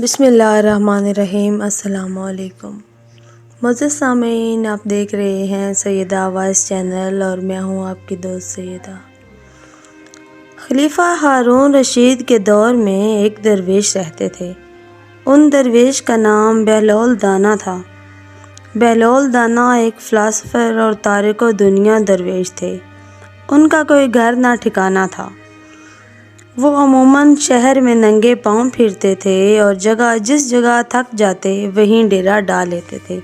بسم اللہ الرحمن الرحیم۔ السلام علیکم معزز سامعین، آپ دیکھ رہے ہیں سیدہ وائس چینل اور میں ہوں آپ کی دوست سیدہ۔ خلیفہ ہارون رشید کے دور میں ایک درویش رہتے تھے۔ ان درویش کا نام بہلول دانا تھا۔ بہلول دانا ایک فلاسفر اور تارک و دنیا درویش تھے۔ ان کا کوئی گھر نہ ٹھکانہ تھا۔ وہ عموماً شہر میں ننگے پاؤں پھرتے تھے اور جس جگہ تھک جاتے وہیں ڈیرا ڈال لیتے تھے۔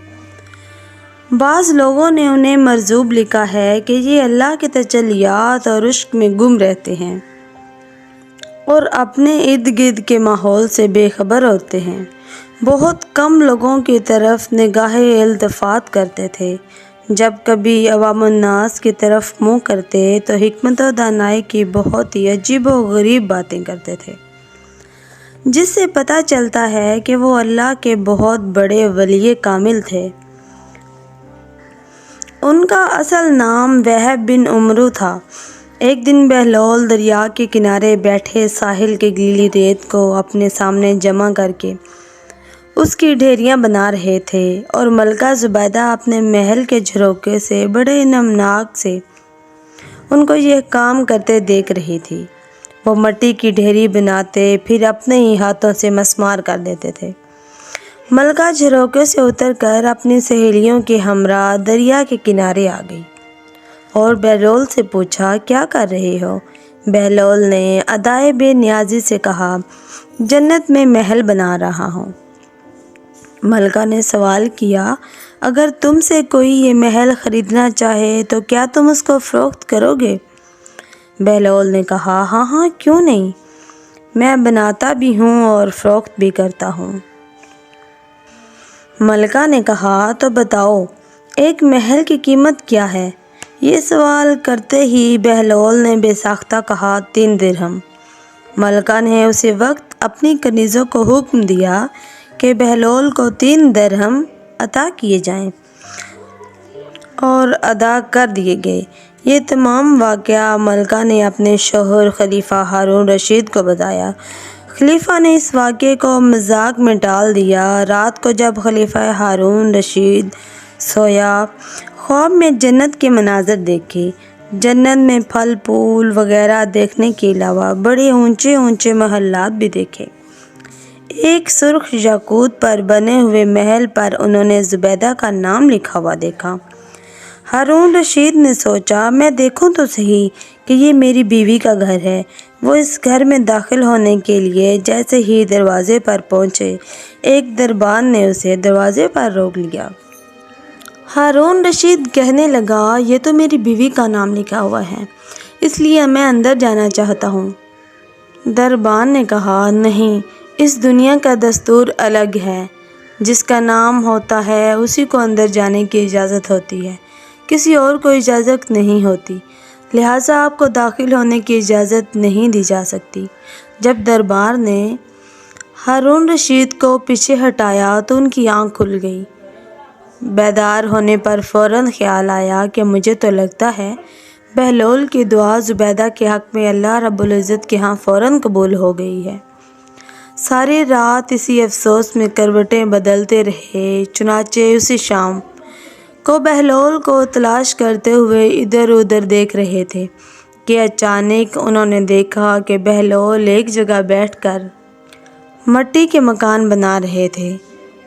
بعض لوگوں نے انہیں مرزوب لکھا ہے کہ یہ اللہ کے تجلیات اور عشق میں گم رہتے ہیں اور اپنے ارد گرد کے ماحول سے بے خبر ہوتے ہیں۔ بہت کم لوگوں کی طرف نگاہ التفات کرتے تھے۔ جب کبھی عوام الناس کی طرف منہ کرتے تو حکمت و دانائی کی بہت ہی عجیب و غریب باتیں کرتے تھے، جس سے پتہ چلتا ہے کہ وہ اللہ کے بہت بڑے ولی کامل تھے۔ ان کا اصل نام وہب بن عمرو تھا۔ ایک دن بہلول دریا کے کنارے بیٹھے ساحل کے گیلی ریت کو اپنے سامنے جمع کر کے اس کی ڈھیریاں بنا رہے تھے اور ملکہ زبیدہ اپنے محل کے جھروکے سے بڑے نمناک سے ان کو یہ کام کرتے دیکھ رہی تھی۔ وہ مٹی کی ڈھیری بناتے پھر اپنے ہی ہاتھوں سے مسمار کر دیتے تھے۔ ملکہ جھروکے سے اتر کر اپنی سہیلیوں کے ہمراہ دریا کے کنارے آ گئی اور بہلول سے پوچھا، کیا کر رہے ہو؟ بہلول نے ادائے بے نیازی سے کہا، جنت میں محل بنا رہا ہوں۔ ملکہ نے سوال کیا، اگر تم سے کوئی یہ محل خریدنا چاہے تو کیا تم اس کو فروخت کرو گے؟ بہلول نے کہا، ہاں کیوں نہیں، میں بناتا بھی ہوں اور فروخت بھی کرتا ہوں۔ ملکہ نے کہا، تو بتاؤ ایک محل کی قیمت کیا ہے؟ یہ سوال کرتے ہی بہلول نے بے ساختہ کہا، 3 درہم۔ ملکہ نے اسی وقت اپنی کنیزوں کو حکم دیا کہ بہلول کو 3 درہم عطا کیے جائیں اور ادا کر دیے گئے۔ یہ تمام واقعہ ملکہ نے اپنے شوہر خلیفہ ہارون رشید کو بتایا۔ خلیفہ نے اس واقعے کو مذاق میں ٹال دیا۔ رات کو جب خلیفہ ہارون رشید سویا، خواب میں جنت کے مناظر دیکھے۔ جنت میں پھل پھول وغیرہ دیکھنے کے علاوہ بڑے اونچے اونچے محلات بھی دیکھے۔ ایک سرخ یاقوت پر بنے ہوئے محل پر انہوں نے زبیدہ کا نام لکھا ہوا دیکھا۔ ہارون رشید نے سوچا، میں دیکھوں تو صحیح کہ یہ میری بیوی کا گھر ہے۔ وہ اس گھر میں داخل ہونے کے لیے جیسے ہی دروازے پر پہنچے، ایک دربان نے اسے دروازے پر روک لیا۔ ہارون رشید کہنے لگا، یہ تو میری بیوی کا نام لکھا ہوا ہے، اس لیے میں اندر جانا چاہتا ہوں۔ دربان نے کہا، نہیں، اس دنیا کا دستور الگ ہے۔ جس کا نام ہوتا ہے اسی کو اندر جانے کی اجازت ہوتی ہے، کسی اور کو اجازت نہیں ہوتی، لہٰذا آپ کو داخل ہونے کی اجازت نہیں دی جا سکتی۔ جب دربار نے ہارون رشید کو پیچھے ہٹایا تو ان کی آنکھ کھل گئی۔ بیدار ہونے پر فوراً خیال آیا کہ مجھے تو لگتا ہے بہلول کی دعا زبیدہ کے حق میں اللہ رب العزت کے ہاں فوراً قبول ہو گئی ہے۔ ساری رات اسی افسوس میں کروٹیں بدلتے رہے۔ چنانچہ اسی شام کو بہلول کو تلاش کرتے ہوئے ادھر ادھر دیکھ رہے تھے کہ اچانک انہوں نے دیکھا کہ بہلول ایک جگہ بیٹھ کر مٹی کے مکان بنا رہے تھے۔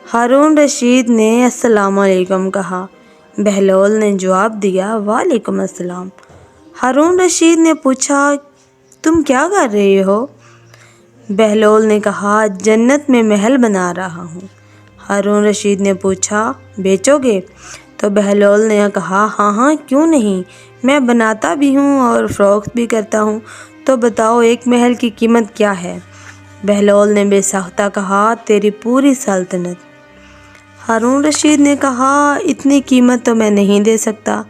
ہارون رشید نے السلام علیکم کہا۔ بہلول نے جواب دیا، وعلیکم السلام۔ ہارون رشید نے پوچھا، تم کیا کر رہے ہو؟ بہلول نے کہا، جنت میں محل بنا رہا ہوں۔ ہارون رشید نے پوچھا، بیچو گے؟ تو بہلول نے کہا، ہاں کیوں نہیں، میں بناتا بھی ہوں اور فروخت بھی کرتا ہوں۔ تو بتاؤ ایک محل کی قیمت کیا ہے؟ بہلول نے بے ساختہ کہا، تیری پوری سلطنت۔ ہارون رشید نے کہا، اتنی قیمت تو میں نہیں دے سکتا،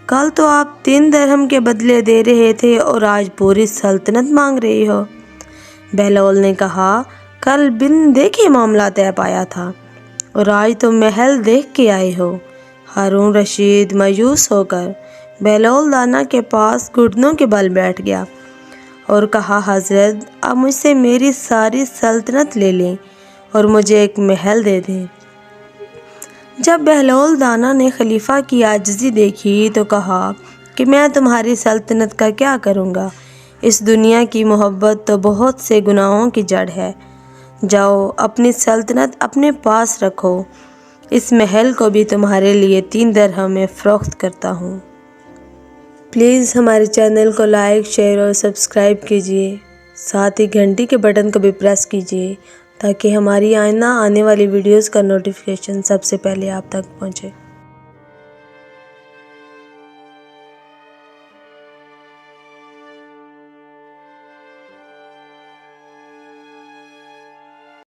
کل تو آپ 3 درہم کے بدلے دے رہے تھے اور آج پوری سلطنت مانگ رہے ہو۔ بہلول نے کہا، کل بن دیکھے معاملہ طے پایا تھا اور آج تم محل دیکھ کے آئے ہو۔ ہارون رشید مایوس ہو کر بہلول دانا کے پاس گھٹنوں کے بل بیٹھ گیا اور کہا، حضرت اب مجھ سے میری ساری سلطنت لے لیں اور مجھے ایک محل دے دیں۔ جب بہلول دانا نے خلیفہ کی عاجزی دیکھی تو کہا کہ میں تمہاری سلطنت کا کیا کروں گا؟ اس دنیا کی محبت تو بہت سے گناہوں کی جڑ ہے۔ جاؤ اپنی سلطنت اپنے پاس رکھو، اس محل کو بھی تمہارے لیے 3 درہم میں فروخت کرتا ہوں۔ پلیز ہمارے چینل کو لائک، شیئر اور سبسکرائب کیجیے، ساتھ ہی گھنٹی کے بٹن کو بھی پریس کیجیے تاکہ ہماری آئندہ آنے والی ویڈیوز کا نوٹیفیکیشن سب سے پہلے آپ تک پہنچے۔